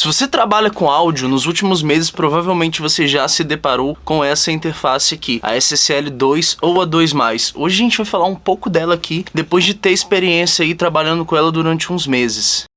você trabalha com áudio, nos últimos meses provavelmente você já se deparou com essa interface aqui, a SSL 2 ou a 2+. Hoje a gente vai falar um pouco dela aqui, depois de ter experiência aí trabalhando com ela durante uns meses.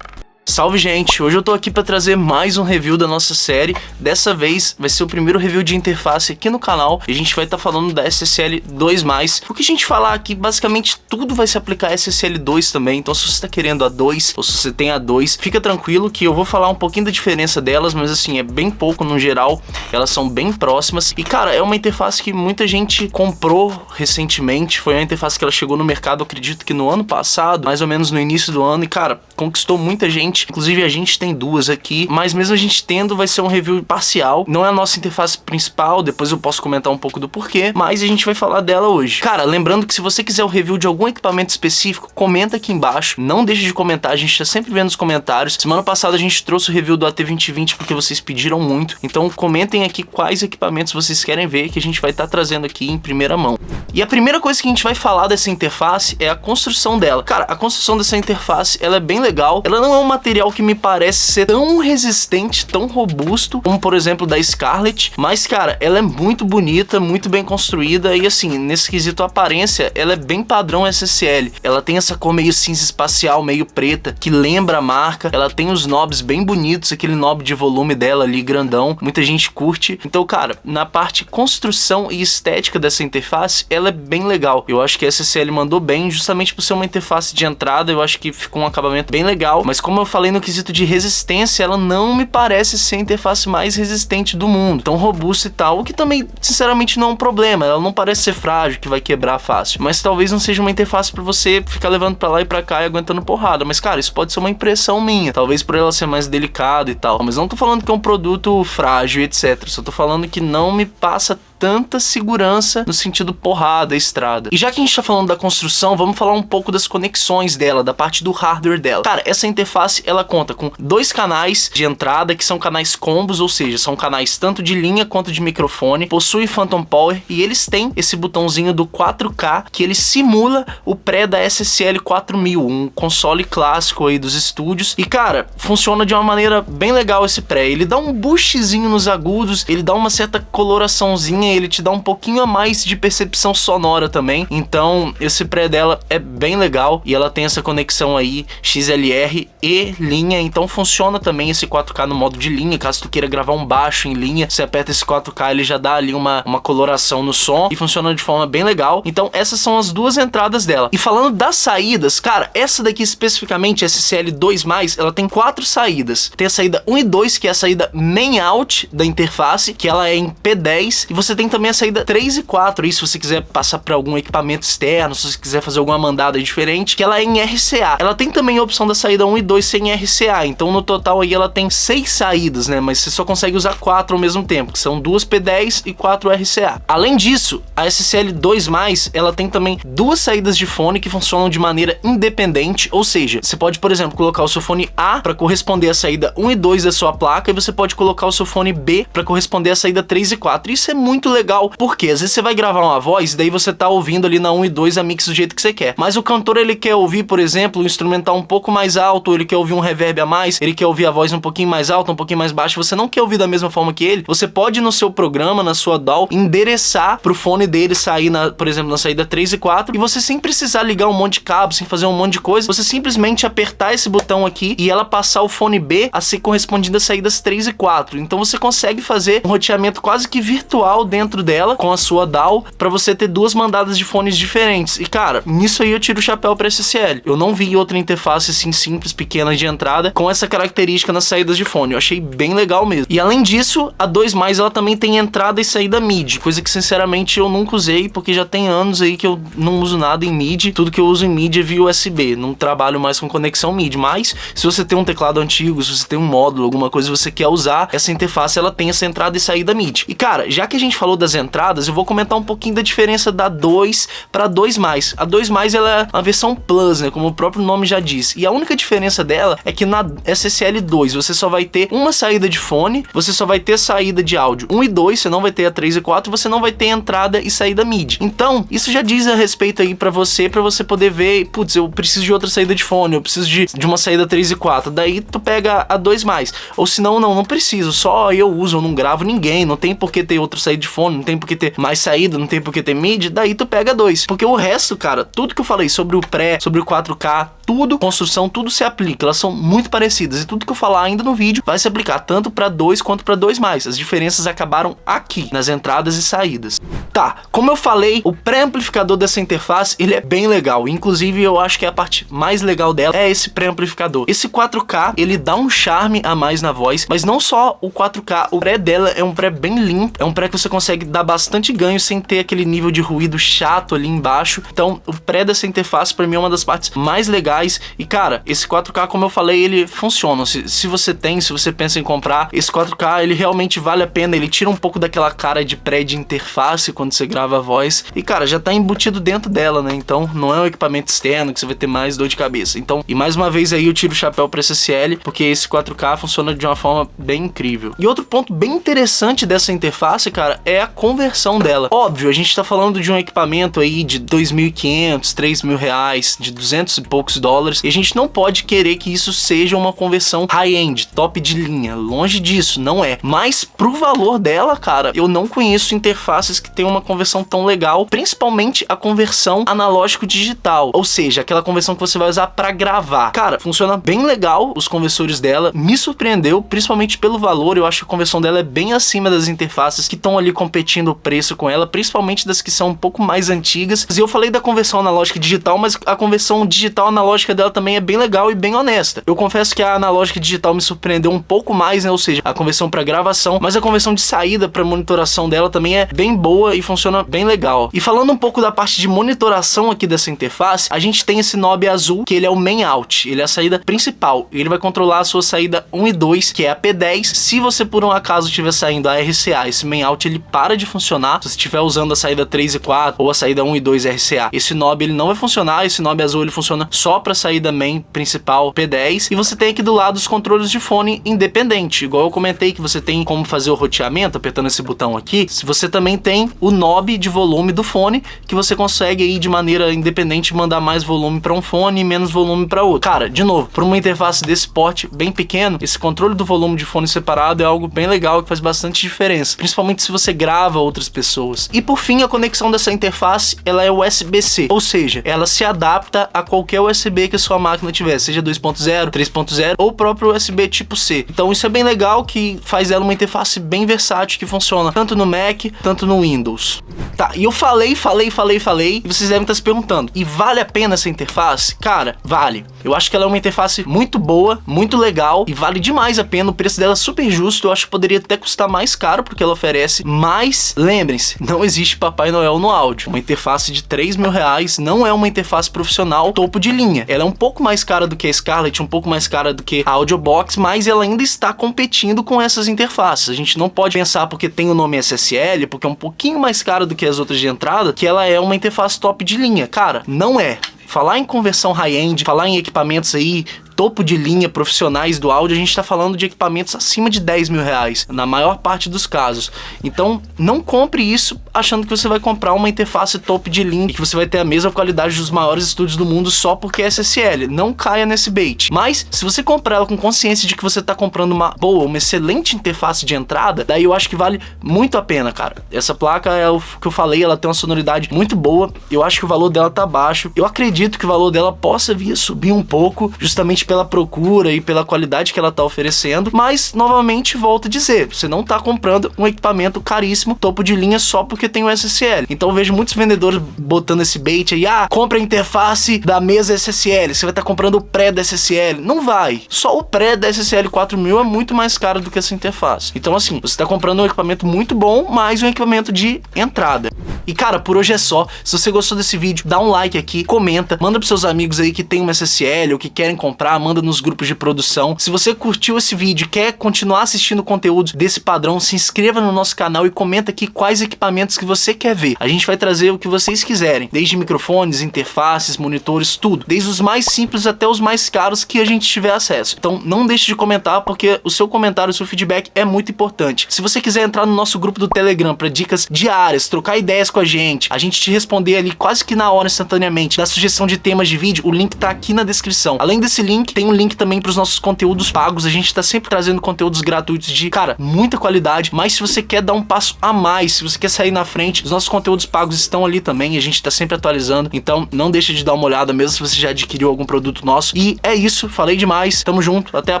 Salve, gente! Hoje eu tô aqui pra trazer mais um review da nossa série. Dessa vez vai ser o primeiro review de interface aqui no canal e a gente vai estar falando da SSL 2+. O que a gente falar aqui, basicamente tudo vai se aplicar a SSL 2 também, então se você tá querendo a 2 ou se você tem a 2, fica tranquilo que eu vou falar um pouquinho da diferença delas, mas assim, é bem pouco no geral, elas são bem próximas. E cara, é uma interface que muita gente comprou recentemente, foi uma interface que ela chegou no mercado, acredito que no ano passado, mais ou menos no início do ano, e cara, conquistou muita gente. Inclusive a gente tem duas aqui, mas mesmo a gente tendo, vai ser um review parcial. Não é a nossa interface principal, depois eu posso comentar um pouco do porquê, mas a gente vai falar dela hoje. Cara, lembrando que se você quiser o review de algum equipamento específico, comenta aqui embaixo. Não deixe de comentar, a gente tá sempre vendo os comentários. Semana passada a gente trouxe o review do AT2020 porque vocês pediram muito. Então comentem aqui quais equipamentos vocês querem ver, que a gente vai estar trazendo aqui em primeira mão. E a primeira coisa que a gente vai falar dessa interface é a construção dela. Cara, a construção dessa interface, ela é bem legal. Ela não é um material que me parece ser tão resistente, tão robusto, como por exemplo da Scarlett, mas cara, ela é muito bonita, muito bem construída e assim, nesse quesito aparência, ela é bem padrão SSL. Ela tem essa cor meio cinza espacial, meio preta, que lembra a marca. Ela tem os knobs bem bonitos, aquele knob de volume dela ali, grandão, muita gente curte. Então cara, na parte construção e estética dessa interface, ela é bem legal. Eu acho que a SSL mandou bem, justamente por ser uma interface de entrada, eu acho que ficou um acabamento bem legal, mas como eu falei no quesito de resistência, ela não me parece ser a interface mais resistente do mundo, tão robusta e tal, o que também, sinceramente, não é um problema. Ela não parece ser frágil, que vai quebrar fácil, mas talvez não seja uma interface pra você ficar levando pra lá e pra cá e aguentando porrada, mas cara, isso pode ser uma impressão minha, talvez por ela ser mais delicada e tal, mas não tô falando que é um produto frágil, etc, só tô falando que não me passa tanta segurança no sentido porrada, estrada. E já que a gente tá falando da construção, vamos falar um pouco das conexões dela, da parte do hardware dela. Cara, essa interface, ela conta com 2 canais de entrada, que são canais combos, ou seja, são canais tanto de linha quanto de microfone, possui Phantom Power e eles têm esse botãozinho do 4K, que ele simula o pré da SSL 4000, um console clássico aí dos estúdios. E cara, funciona de uma maneira bem legal esse pré. Ele dá um boostzinho nos agudos, ele dá uma certa coloraçãozinha, ele te dá um pouquinho a mais de percepção sonora também. Então esse pré dela é bem legal e ela tem essa conexão aí XLR e linha, então funciona também esse 4K no modo de linha. Caso tu queira gravar um baixo em linha, você aperta esse 4K, ele já dá ali uma coloração no som e funciona de forma bem legal. Então essas são as duas entradas dela. E falando das saídas, cara, essa daqui especificamente, SSL 2+, ela tem 4 saídas. Tem a saída 1 e 2, que é a saída main out da interface, que ela é em P10, e você tem também a saída 3 e 4, e se você quiser passar para algum equipamento externo, se você quiser fazer alguma mandada diferente, que ela é em RCA. Ela tem também a opção da saída 1 e 2 sem RCA, então no total aí ela tem 6 saídas, né, mas você só consegue usar 4 ao mesmo tempo, que são 2 P10 e 4 RCA. Além disso, a SSL 2+, ela tem também 2 saídas de fone que funcionam de maneira independente, ou seja, você pode, por exemplo, colocar o seu fone A para corresponder à saída 1 e 2 da sua placa, e você pode colocar o seu fone B para corresponder à saída 3 e 4. Isso é muito legal, porque às vezes você vai gravar uma voz e daí você tá ouvindo ali na 1 e 2 a mix do jeito que você quer, mas o cantor ele quer ouvir, por exemplo, o instrumental um pouco mais alto, ele quer ouvir um reverb a mais, ele quer ouvir a voz um pouquinho mais alta, um pouquinho mais baixa, você não quer ouvir da mesma forma que ele, você pode no seu programa, na sua DAW, endereçar pro fone dele sair, por exemplo, na saída 3 e 4, e você sem precisar ligar um monte de cabo, sem fazer um monte de coisa, você simplesmente apertar esse botão aqui e ela passar o fone B a ser correspondido às saídas 3 e 4. Então você consegue fazer um roteamento quase que virtual dentro dela, com a sua DAW, pra você ter 2 mandadas de fones diferentes. E cara, nisso aí eu tiro o chapéu pra SSL. Eu não vi outra interface assim simples, pequena de entrada, com essa característica nas saídas de fone. Eu achei bem legal mesmo. E além disso, a 2+, ela também tem entrada e saída MIDI, coisa que sinceramente eu nunca usei, porque já tem anos aí que eu não uso nada em MIDI. Tudo que eu uso em MIDI é via USB, não trabalho mais com conexão MIDI. Mas se você tem um teclado antigo, se você tem um módulo, alguma coisa que você quer usar, essa interface ela tem essa entrada e saída MIDI. E cara, já que a gente falou das entradas, eu vou comentar um pouquinho da diferença da 2 para 2+. A 2+, ela é a versão Plus, né, como o próprio nome já diz. E a única diferença dela é que na SSL 2 você só vai ter uma saída de fone, você só vai ter saída de áudio 1 e 2, você não vai ter a 3 e 4, você não vai ter entrada e saída MIDI. Então, isso já diz a respeito aí pra você poder ver, putz, eu preciso de outra saída de fone, eu preciso de uma saída 3 e 4. Daí tu pega a 2+. Ou senão, não preciso, só eu uso, eu não gravo ninguém, não tem por que ter outra saída de fone, não tem por que ter mais saída, não tem por que ter MIDI, daí tu pega 2. Porque o resto, cara, tudo que eu falei sobre o pré, sobre o 4K, tudo, construção, tudo se aplica, elas são muito parecidas e tudo que eu falar ainda no vídeo vai se aplicar tanto para 2 quanto para 2+. As diferenças acabaram aqui, nas entradas e saídas. Tá, como eu falei, o pré-amplificador dessa interface, ele é bem legal, inclusive eu acho que a parte mais legal dela é esse pré-amplificador. Esse 4K, ele dá um charme a mais na voz, mas não só o 4K, o pré dela é um pré bem limpo, é um pré que você consegue dar bastante ganho sem ter aquele nível de ruído chato ali embaixo. Então, o pré dessa interface para mim é uma das partes mais legais. E cara, esse 4K, como eu falei, ele funciona. Se você pensa em comprar, esse 4K, ele realmente vale a pena. Ele tira um pouco daquela cara de pré de interface quando você grava a voz. E cara, já tá embutido dentro dela, né? Então não é um equipamento externo que você vai ter mais dor de cabeça. Então, e mais uma vez aí eu tiro o chapéu pra SSL, porque esse 4K funciona de uma forma bem incrível. E outro ponto bem interessante dessa interface, cara, é a conversão dela. Óbvio, a gente tá falando de um equipamento aí de 2.500, 3.000 reais, de 200 e poucos dólares, e a gente não pode querer que isso seja uma conversão high-end, top de linha, longe disso, não é. Mas pro valor dela, cara, eu não conheço interfaces que tenham uma conversão tão legal, principalmente a conversão analógico-digital, ou seja, aquela conversão que você vai usar pra gravar. Cara, funciona bem legal os conversores dela, me surpreendeu, principalmente pelo valor. Eu acho que a conversão dela é bem acima das interfaces que estão ali competindo o preço com ela, principalmente das que são um pouco mais antigas. E eu falei da conversão analógica-digital, mas a conversão digital analógica dela também é bem legal e bem honesta. Eu confesso que a analógica digital me surpreendeu um pouco mais, né? Ou seja, a conversão para gravação, mas a conversão de saída para monitoração dela também é bem boa e funciona bem legal. E falando um pouco da parte de monitoração aqui dessa interface, a gente tem esse knob azul, que ele é o main out, ele é a saída principal. Ele vai controlar a sua saída 1 e 2, que é a P10. Se você por um acaso estiver saindo a RCA, esse main out ele para de funcionar. Se você estiver usando a saída 3 e 4 ou a saída 1 e 2 RCA, esse knob ele não vai funcionar. Esse knob azul ele funciona só para saída main principal P10. E você tem aqui do lado os controles de fone independente, igual eu comentei que você tem como fazer o roteamento apertando esse botão aqui. Você também tem o knob de volume do fone, que você consegue aí de maneira independente mandar mais volume para um fone e menos volume para outro. Cara, de novo, para uma interface desse porte bem pequeno, esse controle do volume de fone separado é algo bem legal que faz bastante diferença, principalmente se você grava outras pessoas. E por fim, a conexão dessa interface, ela é USB-C, ou seja, ela se adapta a qualquer USB que a sua máquina tiver, seja 2.0, 3.0 ou o próprio USB tipo C. Então isso é bem legal, que faz ela uma interface bem versátil, que funciona tanto no Mac, tanto no Windows. Tá, e eu falei, e vocês devem estar se perguntando, e vale a pena essa interface? Cara, vale. Eu acho que ela é uma interface muito boa, muito legal, e vale demais a pena. O preço dela é super justo, eu acho que poderia até custar mais caro porque ela oferece, mas lembrem-se, não existe Papai Noel no áudio. Uma interface de 3.000 reais não é uma interface profissional topo de linha. Ela é um pouco mais cara do que a Scarlett, um pouco mais cara do que a Audiobox, mas ela ainda está competindo com essas interfaces. A gente não pode pensar porque tem o nome SSL, porque é um pouquinho mais cara do que as outras de entrada, que ela é uma interface top de linha. Cara, não é. Falar em conversão high-end, falar em equipamentos aí topo de linha profissionais do áudio, a gente tá falando de equipamentos acima de 10.000 reais, na maior parte dos casos. Então, não compre isso achando que você vai comprar uma interface top de linha e que você vai ter a mesma qualidade dos maiores estúdios do mundo só porque é SSL. Não caia nesse bait. Mas, se você comprar ela com consciência de que você tá comprando uma boa, uma excelente interface de entrada, daí eu acho que vale muito a pena, cara. Essa placa é o que eu falei, ela tem uma sonoridade muito boa. Eu acho que o valor dela tá baixo. Eu acredito que o valor dela possa vir a subir um pouco, justamente pela procura e pela qualidade que ela tá oferecendo, mas novamente volto a dizer, você não tá comprando um equipamento caríssimo, topo de linha só porque tem o SSL. Então eu vejo muitos vendedores botando esse bait aí, compra a interface da mesa SSL, você vai estar comprando o pré da SSL. Não vai, só o pré da SSL 4000 é muito mais caro do que essa interface. Então assim, você tá comprando um equipamento muito bom, mais um equipamento de entrada. E cara, por hoje é só. Se você gostou desse vídeo, dá um like aqui, comenta, manda pros seus amigos aí que tem uma SSL ou que querem comprar, manda nos grupos de produção. Se você curtiu esse vídeo e quer continuar assistindo conteúdo desse padrão, se inscreva no nosso canal e comenta aqui quais equipamentos que você quer ver. A gente vai trazer o que vocês quiserem, desde microfones, interfaces, monitores, tudo, desde os mais simples até os mais caros que a gente tiver acesso. Então não deixe de comentar, porque o seu comentário, o seu feedback é muito importante. Se você quiser entrar no nosso grupo do Telegram para dicas diárias, trocar ideias com a gente te responder ali quase que na hora, instantaneamente, da sugestão de temas de vídeo, o link tá aqui na descrição. Além desse link, tem um link também para os nossos conteúdos pagos. A gente tá sempre trazendo conteúdos gratuitos de, cara, muita qualidade, mas se você quer dar um passo a mais, se você quer sair na frente, os nossos conteúdos pagos estão ali também, a gente tá sempre atualizando, então não deixa de dar uma olhada, mesmo se você já adquiriu algum produto nosso. E é isso, falei demais, tamo junto, até a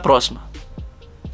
próxima.